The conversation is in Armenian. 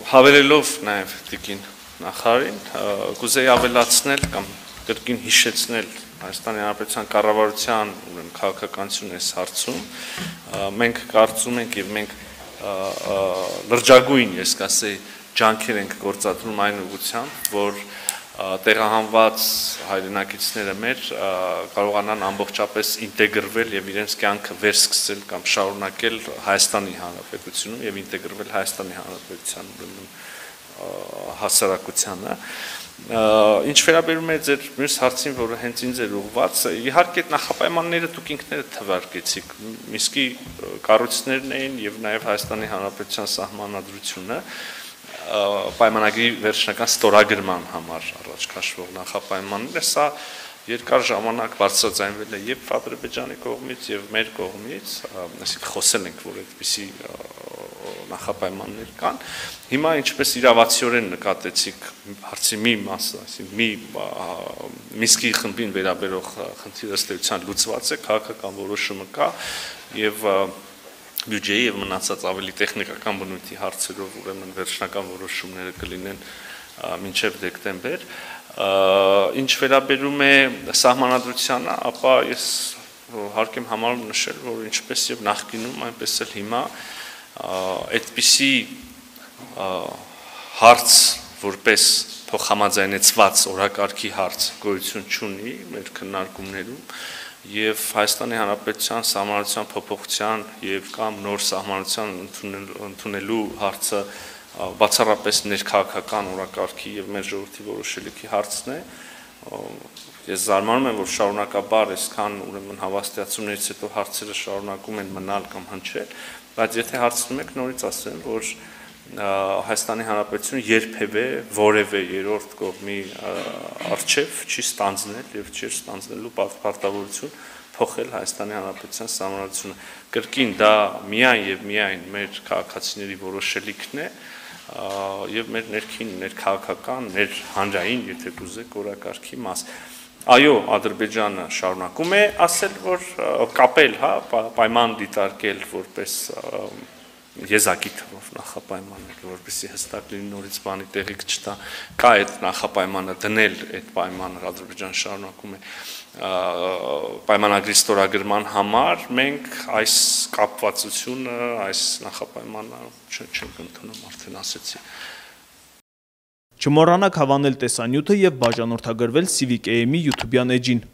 Հավելելով նաև Տիկին նախարարին, կուզեի ավելացնել կամ կրկին հիշեցնել Հայաստանի Հանրապետության կառավարության քաղաքականություն այս հարցում, մենք կարծում ենք եւ մենք լրջագույն, ես կասեի, ջանքեր ենք գործադրում այն ուղղությամբ, որ տեղահանված հայրենակիցները մեր կարողանան ամբողջապես ինտեգրվել եւ իրենց կյանքը վերսկսել կամ շարունակել Հայաստանի Հանրապետությունում եւ ինտեգրվել Հայաստանի Հանրապետության հասարակությանը։ Ինչ վերաբերում է ձեր մյուս հարցին, որը հենց ինձ էր ուղղված, իհարկե նախապայմանները դուք ինքներդ թվարկեցիք, Միսկի կառույցներն էին եւ նաեւ Հայաստանի Հանրապետության սահմանադրությունը պայմանագրի վերջնական ստորագրման համար առաջ քաշվող նախապայմանները, սա երկար ժամանակ բարձրաձայնվել է եւ Ադրբեջանի կողմից եւ մեր կողմից, այսինքն խոսել ենք, որ այդպիսի նախապայմաններ կան։ Հիմա ինչպես իրավացիորեն նկատեցիք հարցի մի մասը, այսինքն մի Միսկի խմբին վերաբերող խնդիրը ըստ էության լուծված է, քաղաքական որոշումը կա եւ բյուջեի եւ մնացած ավելի տեխնիկական բնույթի հարցերով ուրեմն վերջնական որոշումները կլինեն մինչեւ դեկտեմբեր։ Ինչ վերաբերում է սահմանադրությանը, ապա ես հարկ եմ համարում նշել, որ ինչպես եւ նախկինում, այնպես էլ հիմա այդպիսի հարց որպես փոխհամաձայնեցված օրակարգի հարց գոյություն չունի մեր քննարկումներում եւ Հայաստանի Հանրապետության սահմանադրության փոփոխության եւ կամ նոր սահմանադրության ընդունելու հարցը բացառապես ներքաղաքական օրակարգի եւ մեր ժողովրդի որոշելիքի հարցն է։ Ես զարմանում եմ, որ շարունակաբար այսքան ուրեմն հավաստիացումներից հետո հարցերը շարունակում են մնալ կամ հնչել, բայց եթե հարցնում եք, նորից ասեմ, որ Հայաստանի Հանրապետությունը երբևէ որևէ երրորդ կողմի արչև չի ստանձնել եւ չի ստանձնելու պարտավորություն փոխել Հայաստանի Հանրապետության սահմանադրությունը։ Կրկին դա միայն եւ միայն մեր քաղաքացիների որոշելիքն է եւ մեր ներքին, ներքաղաքական, մեր հանրային, եթե կուզեք, օրակարգի մաս։ Այո, Ադրբեջանը շարունակում է ասել, որ կապել, պայման դիտարկել որպես եզակի թվով նախապայմաններ, որպեսզի հստակ լինի նորից բանի տեղիք չտա, կա այդ նախապայմանը դնել այդ պայմանը Ադրբեջանը շարունակում է պայմանագրի ստորագրման համար, մենք այս կապվածությունը, այս նախապայմանը չենք ընդունում, արդեն ասեցի։ Չմոռանաք հավանել տեսանյութը եւ բաժանորդագրվել Civic AM-ի YouTube-յան էջին։